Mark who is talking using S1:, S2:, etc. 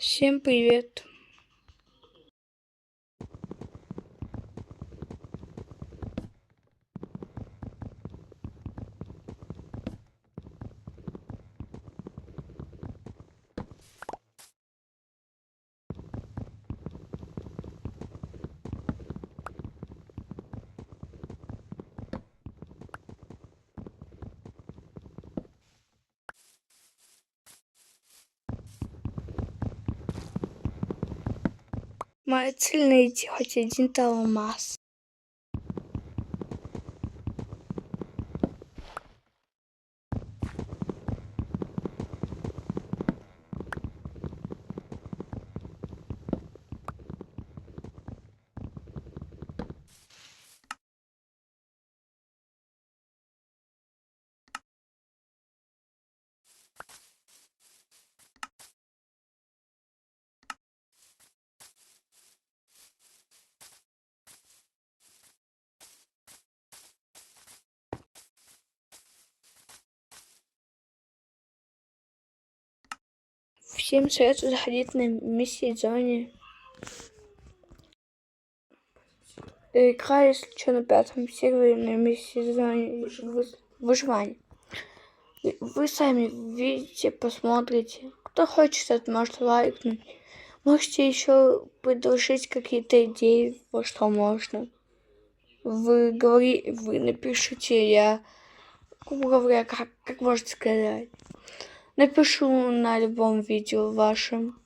S1: Всем привет! Моя цель найти хоть один алмаз. Всем советую заходить на миссии зоне. Игра, если что, на 5-м сервере на миссии зоне выживания. Вы сами видите, посмотрите. Кто хочет, тот может лайкнуть. Можете еще предложить какие-то идеи, во что можно. Вы напишите, я, грубо говоря, как можно сказать. Напишу на любом видео вашем.